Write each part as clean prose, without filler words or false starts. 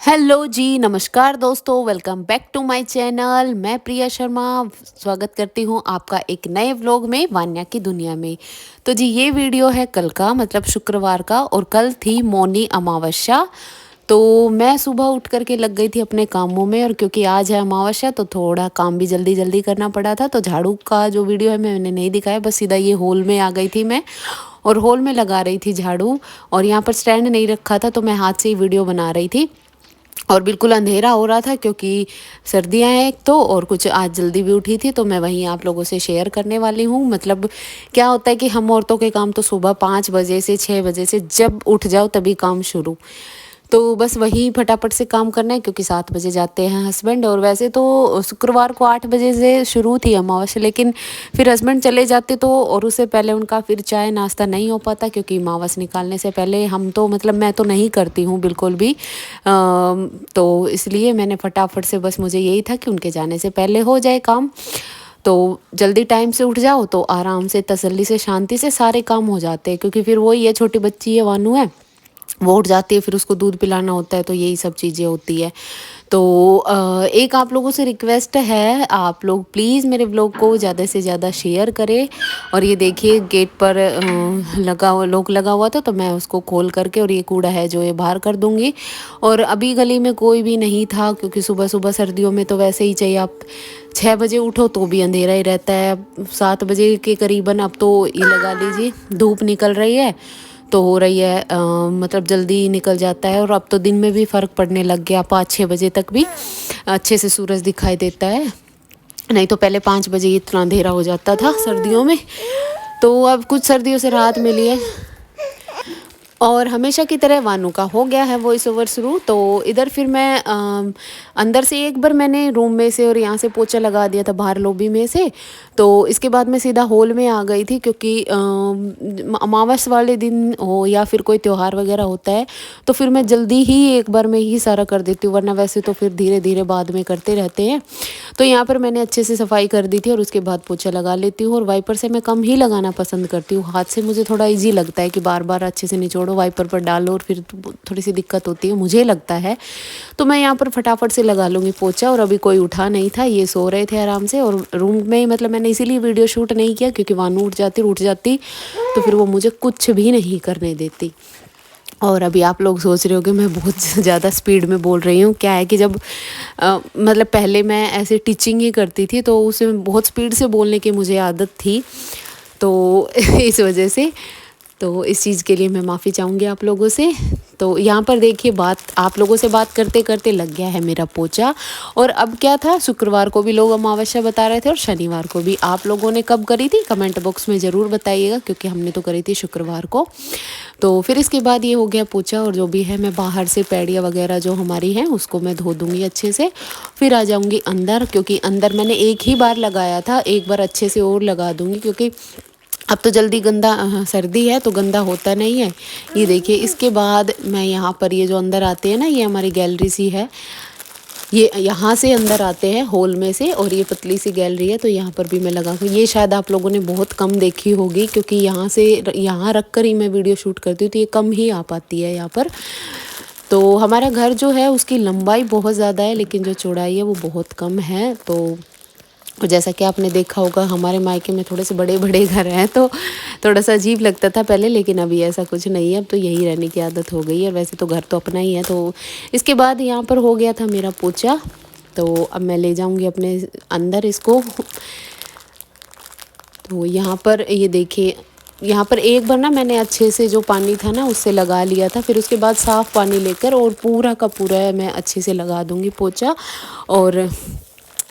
Hello जी, नमस्कार दोस्तों, welcome back to my channel. मैं प्रिया शर्मा स्वागत करती हूँ आपका एक नए व्लॉग में वान्या की दुनिया में। तो जी ये वीडियो है कल का, मतलब शुक्रवार का, और कल थी मौनी अमावस्या। तो मैं सुबह उठ करके लग गई थी अपने कामों में, और क्योंकि आज है अमावस्या तो थोड़ा काम भी जल्दी जल्दी करना पड़ा था। तो झाड़ू का जो वीडियो है मैंने नहीं दिखाया, बस सीधा ये हॉल में आ गई थी मैं, और हॉल में लगा रही थी झाड़ू। और यहाँ पर स्टैंड नहीं रखा था तो मैं हाथ से ही वीडियो बना रही थी। और बिल्कुल अंधेरा हो रहा था क्योंकि सर्दियां हैं एक तो, और कुछ आज जल्दी भी उठी थी तो मैं वहीं आप लोगों से शेयर करने वाली हूँ। मतलब क्या होता है कि हम औरतों के काम तो सुबह 5 बजे से 6 बजे से जब उठ जाओ तभी काम शुरू। तो बस वही फटाफट से काम करना है क्योंकि 7 बजे जाते हैं हस्बैंड। और वैसे तो शुक्रवार को 8 बजे से शुरू थी अमावस्या, लेकिन फिर हस्बैंड चले जाते तो, और उससे पहले उनका फिर चाय नाश्ता नहीं हो पाता क्योंकि अमावस निकालने से पहले हम तो, मतलब मैं तो नहीं करती हूँ बिल्कुल भी। तो इसलिए मैंने फटाफट से, बस मुझे यही था कि उनके जाने से पहले हो जाए काम। तो जल्दी टाइम से उठ जाओ तो आराम से तसल्ली से शांति से सारे काम हो जाते हैं, क्योंकि फिर वही है, छोटी बच्ची है, वानू है, वो उठ जाती है, फिर उसको दूध पिलाना होता है, तो यही सब चीज़ें होती है। तो एक आप लोगों से रिक्वेस्ट है, आप लोग प्लीज़ मेरे व्लॉग को ज़्यादा से ज़्यादा शेयर करें। और ये देखिए गेट पर लॉक लगा हुआ था तो मैं उसको खोल करके, और ये कूड़ा है जो ये बाहर कर दूँगी। और अभी गली में कोई भी नहीं था क्योंकि सुबह सुबह सर्दियों में तो वैसे ही चाहिए, आप 6 बजे उठो तो भी अंधेरा ही रहता है। 7 बजे के करीबन अब तो ये लगा लीजिए धूप निकल रही है, तो हो रही है मतलब जल्दी निकल जाता है। और अब तो दिन में भी फ़र्क पड़ने लग गया, 5-6 बजे तक भी अच्छे से सूरज दिखाई देता है। नहीं तो पहले 5 बजे इतना अंधेरा हो जाता था सर्दियों में। तो अब कुछ सर्दियों से राहत मिली है। और हमेशा की तरह वानू का हो गया है वॉइस ओवर शुरू। तो इधर फिर मैं अंदर से एक बार मैंने रूम में से और यहाँ से पोछा लगा दिया था बाहर लॉबी में से। तो इसके बाद मैं सीधा हॉल में आ गई थी क्योंकि अमावस वाले दिन हो या फिर कोई त्यौहार वगैरह होता है तो फिर मैं जल्दी ही एक बार में ही सारा कर देती हूँ, वरना वैसे तो फिर धीरे धीरे बाद में करते रहते हैं। तो यहाँ पर मैंने अच्छे से सफाई कर दी थी और उसके बाद पोछा लगा लेती हूँ। और वाइपर से मैं कम ही लगाना पसंद करती हूँ, हाथ से मुझे थोड़ा ईजी लगता है कि बार बार अच्छे से निचोड़ो, वाइपर पर डालो, और फिर थोड़ी सी दिक्कत होती है मुझे लगता है। तो मैं यहाँ पर फटाफट से लगा लूँगी पोछा। और अभी कोई उठा नहीं था, ये सो रहे थे आराम से, और रूम में, मतलब मैंने इसीलिए वीडियो शूट नहीं किया क्योंकि वानू उठ जाती तो फिर वो मुझे कुछ भी नहीं करने देती। और अभी आप लोग सोच रहे हो कि मैं बहुत ज़्यादा स्पीड में बोल रही हूँ। क्या है कि जब मतलब पहले मैं ऐसे टीचिंग ही करती थी तो उसमें बहुत स्पीड से बोलने की मुझे आदत थी, तो इस वजह से, तो इस चीज़ के लिए मैं माफ़ी चाहूँगी आप लोगों से। तो यहाँ पर देखिए, बात आप लोगों से बात करते करते लग गया है मेरा पोछा। और अब क्या था, शुक्रवार को भी लोग अमावस्या बता रहे थे और शनिवार को भी। आप लोगों ने कब करी थी कमेंट बॉक्स में ज़रूर बताइएगा, क्योंकि हमने तो करी थी शुक्रवार को। तो फिर इसके बाद ये हो गया पोछा, और जो भी है मैं बाहर से पैड़ियाँ वगैरह जो हमारी हैं उसको मैं धो दूँगी अच्छे से। फिर आ जाऊँगी अंदर, क्योंकि अंदर मैंने एक ही बार लगाया था, एक बार अच्छे से और लगा दूँगी क्योंकि अब तो जल्दी गंदा, सर्दी है तो गंदा होता नहीं है। ये देखिए, इसके बाद मैं यहाँ पर, ये जो अंदर आते हैं ना, ये हमारी गैलरी सी है, ये यहाँ से अंदर आते हैं हॉल में से, और ये पतली सी गैलरी है तो यहाँ पर भी मैं लगा कर, ये शायद आप लोगों ने बहुत कम देखी होगी क्योंकि यहाँ से, यहाँ रख कर ही मैं वीडियो शूट करती हूँ तो ये कम ही आ पाती है यहाँ पर। तो हमारा घर जो है उसकी लंबाई बहुत ज़्यादा है लेकिन जो चौड़ाई है वो बहुत कम है। तो और जैसा कि आपने देखा होगा हमारे मायके में थोड़े से बड़े बड़े घर हैं तो थोड़ा सा अजीब लगता था पहले, लेकिन अभी ऐसा कुछ नहीं है, अब तो यही रहने की आदत हो गई है। और वैसे तो घर तो अपना ही है। तो इसके बाद यहाँ पर हो गया था मेरा पोछा, तो अब मैं ले जाऊँगी अपने अंदर इसको। तो यहाँ पर ये देखिए, यहाँ पर एक बार ना मैंने अच्छे से जो पानी था ना उससे लगा लिया था, फिर उसके बाद साफ़ पानी लेकर और पूरा का पूरा मैं अच्छे से लगा दूँगी पोछा। और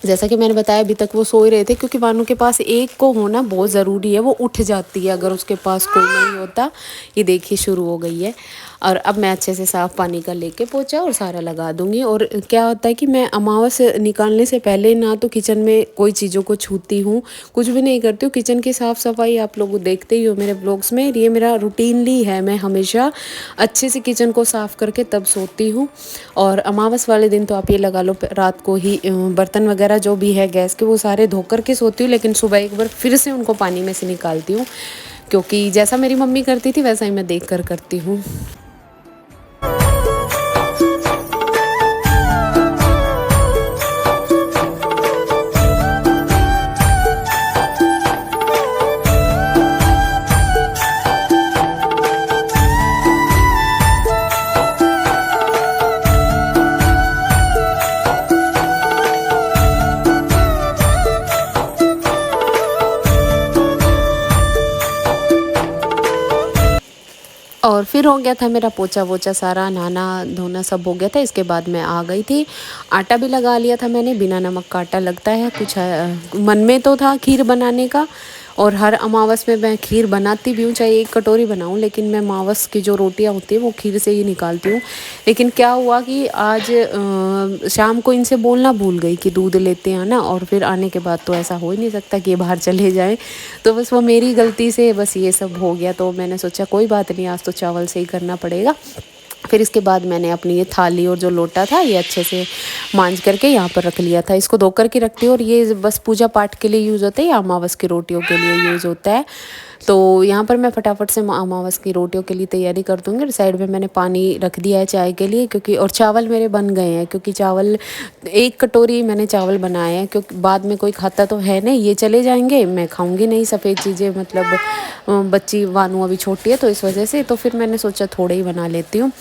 जैसा कि मैंने बताया अभी तक वो सो ही रहे थे क्योंकि वानू के पास एक को होना बहुत ज़रूरी है, वो उठ जाती है अगर उसके पास कोई नहीं होता। ये देखिए शुरू हो गई है। और अब मैं अच्छे से साफ़ पानी का लेके पोछा और सारा लगा दूँगी। और क्या होता है कि मैं अमावस निकालने से पहले ना तो किचन में कोई चीज़ों को छूती हूँ, कुछ भी नहीं करती हूँ। किचन की साफ़ सफाई आप लोग देखते ही हो मेरे ब्लॉग्स में, ये मेरा रूटीनली है, मैं हमेशा अच्छे से किचन को साफ़ करके तब सोती हूँ। और अमावस वाले दिन तो आप ये लगा लो रात को ही बर्तन वगैरह जो भी है गैस के वो सारे धो कर के सोती हूँ, लेकिन सुबह एक बार फिर से उनको पानी में से निकालती हूँ क्योंकि जैसा मेरी मम्मी करती थी वैसा ही मैं देख कर करती हूँ। फिर हो गया था मेरा पोछा वोछा सारा, नहाना धोना सब हो गया था। इसके बाद मैं आ गई थी। आटा भी लगा लिया था मैंने, बिना नमक का आटा लगता है। कुछ मन में तो था खीर बनाने का, और हर अमावस में मैं खीर बनाती भी हूँ, चाहे 1 कटोरी बनाऊँ, लेकिन मैं अमावस की जो रोटियाँ होती है वो खीर से ही निकालती हूँ। लेकिन क्या हुआ कि आज शाम को इनसे बोलना भूल गई कि दूध लेते आना, और फिर आने के बाद तो ऐसा हो ही नहीं सकता कि ये बाहर चले जाएं। तो बस वो मेरी गलती से बस ये सब हो गया। तो मैंने सोचा कोई बात नहीं, आज तो चावल से ही करना पड़ेगा। फिर इसके बाद मैंने अपनी ये थाली और जो लोटा था ये अच्छे से मांज करके यहाँ पर रख लिया था। इसको धो कर के रखती हूँ, और ये बस पूजा पाठ के लिए यूज़ होता है या अमावस की रोटियों के लिए यूज़ होता है। तो यहाँ पर मैं फटाफट से अमावस की रोटियों के लिए तैयारी कर दूँगी। और साइड में मैंने पानी रख दिया है चाय के लिए, क्योंकि और चावल मेरे बन गए हैं, क्योंकि चावल 1 कटोरी मैंने चावल बनाए हैं, क्योंकि बाद में कोई खाता तो है नहीं, ये चले जाएंगे, मैं खाऊंगी नहीं सफ़ेद चीज़ें, मतलब बच्ची वानू अभी छोटी है तो इस वजह से। तो फिर मैंने सोचा थोड़े ही बना लेती हूँ।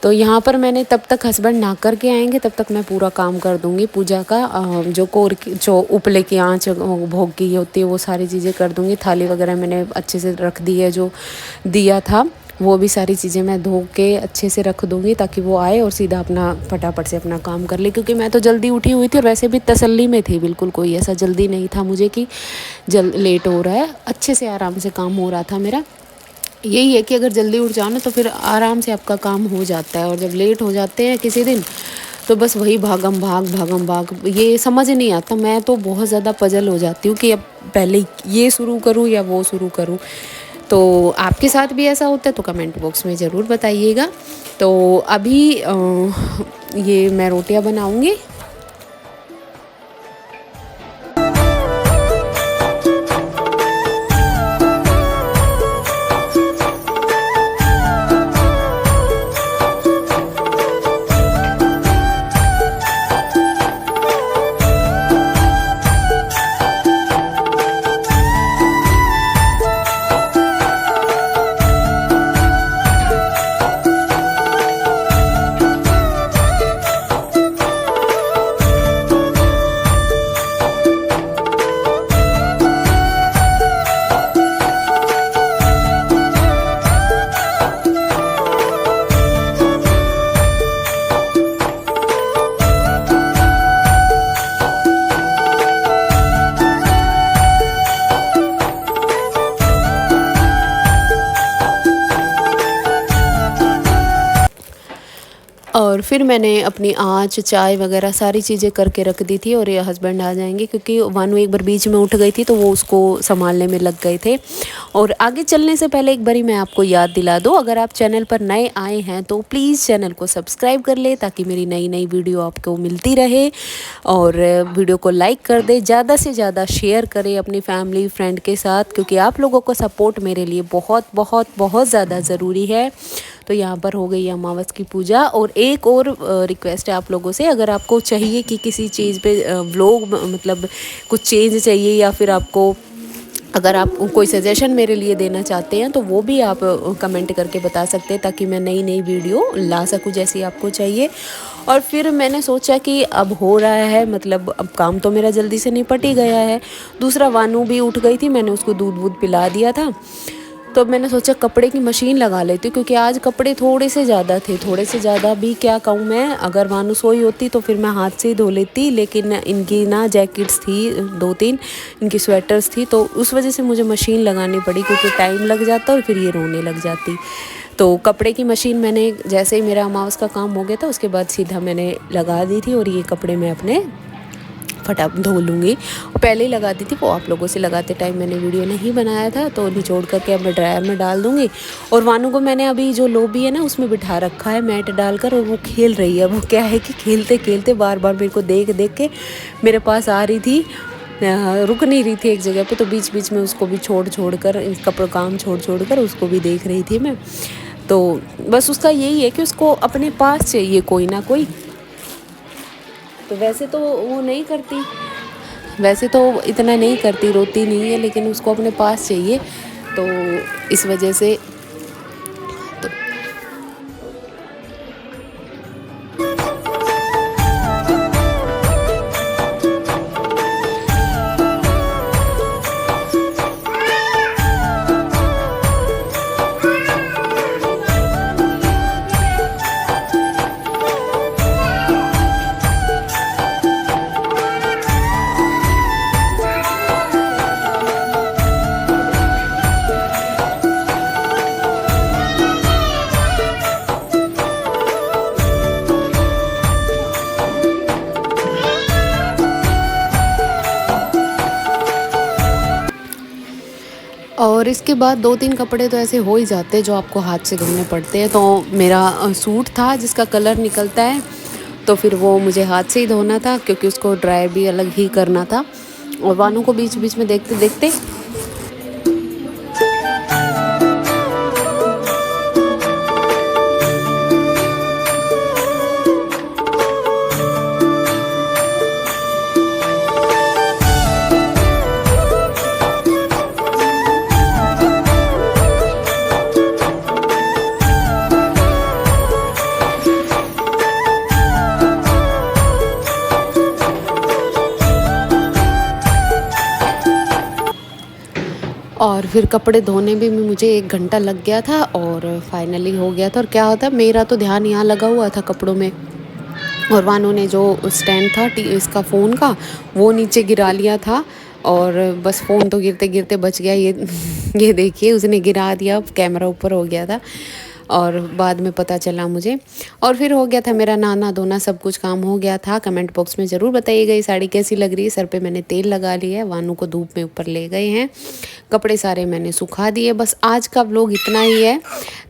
तो यहाँ पर मैंने तब तक हस्बैंड नहा कर के आएंगे, तब तक मैं पूरा काम कर दूँगी पूजा का। जो कोर की जो उपले की आँच भोग की होती है वो सारी चीज़ें कर दूँगी। थाली वगैरह मैंने अच्छे से रख दी है, जो दिया था वो भी सारी चीज़ें मैं धो के अच्छे से रख दूँगी, ताकि वो आए और सीधा अपना फटाफट से अपना काम कर ले। क्योंकि मैं तो जल्दी उठी हुई थी, और वैसे भी तसल्ली में थी, बिल्कुल कोई ऐसा जल्दी नहीं था मुझे कि लेट हो रहा है। अच्छे से आराम से काम हो रहा था मेरा। यही है कि अगर जल्दी उठ जाओ ना तो फिर आराम से आपका काम हो जाता है, और जब लेट हो जाते हैं किसी दिन तो बस वही भागम भाग ये समझ नहीं आता। मैं तो बहुत ज़्यादा पजल हो जाती हूँ कि अब पहले ये शुरू करूँ या वो शुरू करूँ। तो आपके साथ भी ऐसा होता है तो कमेंट बॉक्स में ज़रूर बताइएगा। तो अभी ये मैं रोटियां बनाऊँगी। और फिर मैंने अपनी आँच चाय वगैरह सारी चीज़ें करके रख दी थी। और ये हस्बैंड आ जाएंगे, क्योंकि वानू एक बार बीच में उठ गई थी तो वो उसको संभालने में लग गए थे। और आगे चलने से पहले एक बारी मैं आपको याद दिला दूँ, अगर आप चैनल पर नए आए हैं तो प्लीज़ चैनल को सब्सक्राइब कर ले, ताकि मेरी नई नई वीडियो आपको मिलती रहे। और वीडियो को लाइक कर दे, ज़्यादा से ज़्यादा शेयर करें अपनी फैमिली फ्रेंड के साथ, क्योंकि आप लोगों को सपोर्ट मेरे लिए बहुत बहुत बहुत ज़्यादा ज़रूरी है। तो यहाँ पर हो गई अमावस की पूजा। और एक और रिक्वेस्ट है आप लोगों से, अगर आपको चाहिए कि किसी चीज़ पे व्लॉग मतलब कुछ चेंज चाहिए, या फिर आपको अगर आप कोई सजेशन मेरे लिए देना चाहते हैं तो वो भी आप कमेंट करके बता सकते हैं, ताकि मैं नई नई वीडियो ला सकूं जैसी आपको चाहिए। और फिर मैंने सोचा कि अब हो रहा है, मतलब अब काम तो मेरा जल्दी से निपट ही गया है। दूसरा वानू भी उठ गई थी, मैंने उसको दूध वूध पिला दिया था। तो मैंने सोचा कपड़े की मशीन लगा लेती हूँ, क्योंकि आज कपड़े थोड़े से ज़्यादा थे, थोड़े से ज़्यादा भी क्या कहूँ मैं। अगर वानू सोई होती तो फिर मैं हाथ से ही धो लेती, लेकिन इनकी ना जैकेट्स थी 2-3, इनकी स्वेटर्स थी, तो उस वजह से मुझे मशीन लगानी पड़ी, क्योंकि टाइम लग जाता और फिर ये रोने लग जाती। तो कपड़े की मशीन मैंने जैसे ही मेरा अमावस का काम हो गया था उसके बाद सीधा मैंने लगा दी थी। और ये कपड़े मैं अपने फटाफट धो लूँगी। पहले ही लगा दी थी, वो आप लोगों से लगाते टाइम मैंने वीडियो नहीं बनाया था, तो निचोड़ करके अब मैं ड्रायर में डाल दूँगी। और वानू को मैंने अभी जो लोबी है ना उसमें बिठा रखा है मैट डालकर, और वो खेल रही है। वो क्या है कि खेलते खेलते बार बार मेरे को देख देख के मेरे पास आ रही थी, रुक नहीं रही थी एक जगह पे। तो बीच बीच में उसको भी छोड़ कर कपड़ों काम छोड़ कर उसको भी देख रही थी मैं। तो बस उसका यही है कि उसको अपने पास चाहिए कोई ना कोई। तो वैसे तो वो नहीं करती, वैसे तो इतना नहीं करती, रोती नहीं है, लेकिन उसको अपने पास चाहिए। तो इस वजह से तो और इसके बाद 2-3 कपड़े तो ऐसे हो ही जाते हैं जो आपको हाथ से धोने पड़ते हैं। तो मेरा सूट था जिसका कलर निकलता है, तो फिर वो मुझे हाथ से ही धोना था क्योंकि उसको ड्राई भी अलग ही करना था। और वानू को बीच बीच में देखते देखते और फिर कपड़े धोने में भी मुझे 1 घंटा लग गया था और फाइनली हो गया था। और क्या होता है, मेरा तो ध्यान यहाँ लगा हुआ था कपड़ों में, और वानू ने जो स्टैंड था इसका फ़ोन का, वो नीचे गिरा लिया था। और बस फ़ोन तो गिरते गिरते बच गया। ये ये देखिए, उसने गिरा दिया, कैमरा ऊपर हो गया था और बाद में पता चला मुझे। और फिर हो गया था मेरा नहाना धोना, सब कुछ काम हो गया था। कमेंट बॉक्स में ज़रूर बताइएगा ये साड़ी कैसी लग रही है। सर पे मैंने तेल लगा लिया है, वानू को धूप में ऊपर ले गए हैं, कपड़े सारे मैंने सुखा दिए। बस आज का व्लॉग इतना ही है।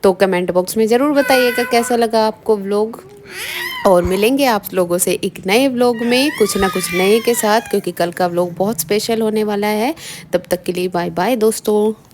तो कमेंट बॉक्स में ज़रूर बताइएगा कैसा लगा आपको व्लॉग, और मिलेंगे आप लोगों से एक नए व्लॉग में कुछ ना कुछ नए के साथ, क्योंकि कल का व्लॉग बहुत स्पेशल होने वाला है। तब तक के लिए बाय बाय दोस्तों।